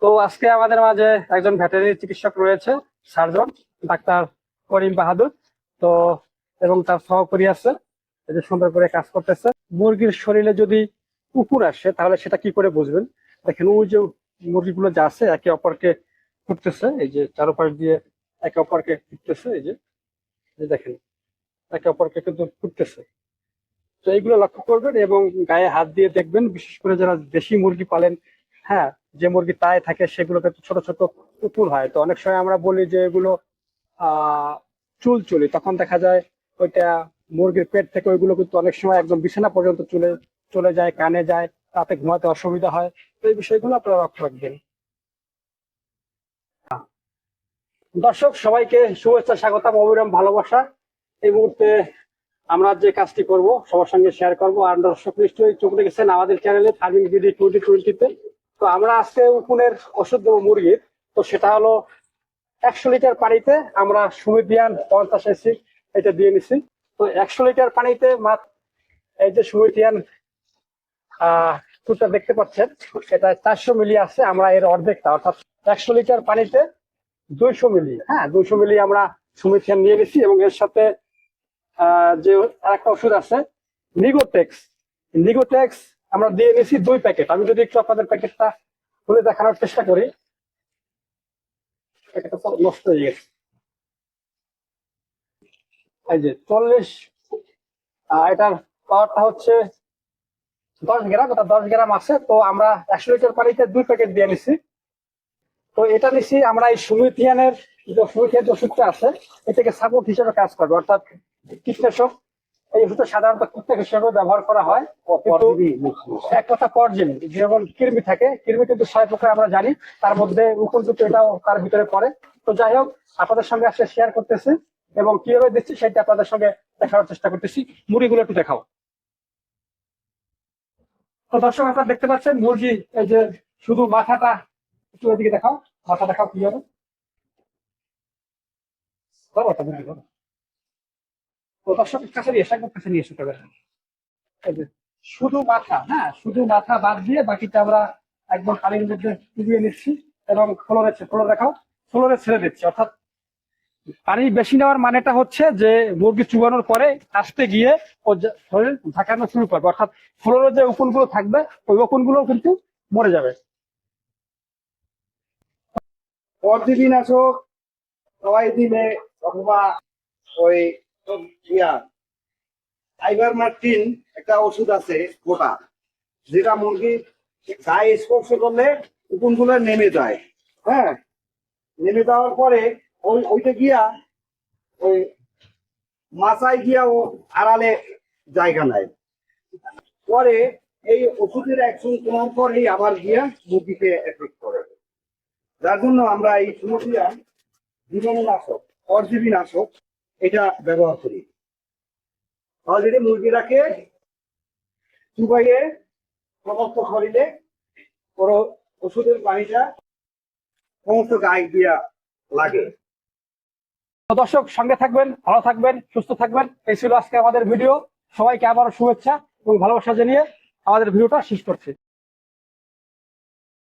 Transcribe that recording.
তো আজকে আমাদের মাঝে একজন ভেটেরিনারি চিকিৎসক রয়েছে, সার্জন ডাক্তার করিম বাহাদুর। তো এবং তার সহকারী আছে, এই যে সুন্দর করে কাজ করতেছে। মুরগির শরীরে যদি কুকুর আসে তাহলে সেটা কি করে বুঝবেন? দেখেন ওই যে মুরগিগুলো যা আছে একে অপরকে ফুটতেছে, এই যে চারপাশ দিয়ে একে অপরকে ফুটতেছে, এই যে দেখেন একে অপরকে কিন্তু ফুটতেছে। তো এইগুলো লক্ষ্য করবেন এবং গায়ে হাত দিয়ে দেখবেন, বিশেষ করে যারা দেশি মুরগি পালেন। হ্যাঁ, যে মুরগি তাই থাকে সেগুলো কিন্তু ছোট ছোট পুতুল হয়। তো অনেক সময় আমরা বলি যে এগুলো চুলচুলি, তখন দেখা যায় ওইটা মুরগির পেট থেকে ওইগুলো কিন্তু অনেক সময় একদম বিছানা পর্যন্ত চলে চলে যায়, কানে যায়, তাতে ঘুমাতে অসুবিধা হয়। তো এই বিষয়গুলো আপনারা লক্ষ্য রাখবেন। দর্শক সবাইকে শুভেচ্ছা, স্বাগতম, অবিরাম ভালোবাসা। এই মুহূর্তে আমরা যে কাজটি করব সবার সঙ্গে শেয়ার করব। আর দর্শক নিশ্চয়ই চোখ রেখেছেন আমাদের চ্যানেলে ফার্মিং বিডি 2020-তে। তো আমরা আজকে উকুনের ওষুধ দেবো মুরগির। তো সেটা হলো 100 লিটার পানিতে আমরা সুমিথিয়ান 50 এসি এটা দিয়ে নিছি। তো 100 লিটার পানিতে এই যে সুমিথিয়ান টুটা দেখতে পাচ্ছেন, এটা 400 মিলি আছে। আমরা এর অর্ধেকটা, অর্থাৎ 100 লিটার পানিতে 200 মিলি, হ্যাঁ 200 মিলি আমরা সুমিথিয়ান নিয়ে গেছি। এবং এর সাথে যে আরেকটা ওষুধ আছে নিগোটেক্স, নিগোটেক্স আমরা দিয়ে নিয়েছি 2 প্যাকেট। আমি যদি একটু আপনাদের প্যাকেটটা খুলে দেখানোর চেষ্টা করি, প্যাকেটটা তো নষ্ট হয়ে গেছে। এই যে 40, এটার পাওয়ারটা হচ্ছে 10 গ্রাম, এটা 10 গ্রাম আছে। তো আমরা 100 লিটার পানিতে 2 প্যাকেট দিয়ে নিছি। তো এটা নিছি আমরা এই সুমিথিয়ানের যে সুমিথিয়ান যে ওষুধটা আছে, এটাকে সাপোর্ট হিসেবে কাজ করবে, অর্থাৎ কীটনাশক। এই ওষুধটা সাধারণত কীটনাশক হিসেবে ব্যবহার করা হয়। কিন্তু এক কথা পরজীবী, যেমন কৃমি থাকে, কৃমি কিন্তু 6 প্রকার আমরা জানি, তার মধ্যে উপযুক্ত এটাও তার ভিতরে পড়ে। তো যাই হোক, আপনাদের সঙ্গে আজকে শেয়ার করতেছি এবং কিভাবে দিচ্ছি সেটা আপনাদের সঙ্গে দেখানোর চেষ্টা করতেছি। মুরগিগুলো একটু দেখাও। তো দর্শক আপনারা দেখতে পাচ্ছেন মুরগি, এই যে শুধু মাথাটা একটু এদিকে দেখাও, মাথা দেখাও কি হবে। ধরো তো মুরগি ধরো। তো দর্শক কাছে নিয়ে এসে, একদম কাছে নিয়ে এসে তবে এই যে শুধু মাথা, হ্যাঁ শুধু মাথা বাদ দিয়ে বাকিটা আমরা একদম পানির মধ্যে ডুবিয়ে নিচ্ছি এবং ফ্লোরে দেখাও, ফ্লোরে ছেড়ে দিচ্ছি। অর্থাৎ পানি বেশি নেওয়ার মানেটা হচ্ছে যে মুরগি চুবানোর পরে আসতে গিয়ে ও শরীর ঝাঁকানো শুরু করবে, অর্থাৎ ফ্লোরে যে উকুনগুলো থাকবে ওই উকুনগুলো কিন্তু মরে যাবে। পরজীবীনাশক সবাই দিলে, অথবা ওই ইয়া আইভারমেকটিন একটা ওষুধ আছে গোটা, যেটা মুরগির গায়ে স্পর্শ করলে উকুনগুলো নেমে যায়। হ্যাঁ, নেমে যাওয়ার পরে ওইটা গিয়া ওই মাথায় গিয়া ও আড়ালে জায়গা নেয়। পরে এই ওষুধের অ্যাকশন কমার পরেই আবার গিয়া মুরগিকে এফেক্ট করে। যার জন্য আমরা এই সুমিথিয়ান জীবাণুনাশক, পরজীবীনাশক এটা ব্যবহার করি। অলরেডি মুরগিটাকে চুবাইয়ে সমস্ত শরীরে পুরো ওষুধের পানিটা সমস্ত গায়ে দিয়া লাগে। তো দর্শক সঙ্গে থাকবেন, ভালো থাকবেন, সুস্থ থাকবেন। এই ছিল আজকে আমাদের ভিডিও। সবাইকে আবারও শুভেচ্ছা এবং ভালোবাসা জানিয়ে আমাদের ভিডিওটা শেষ করছি।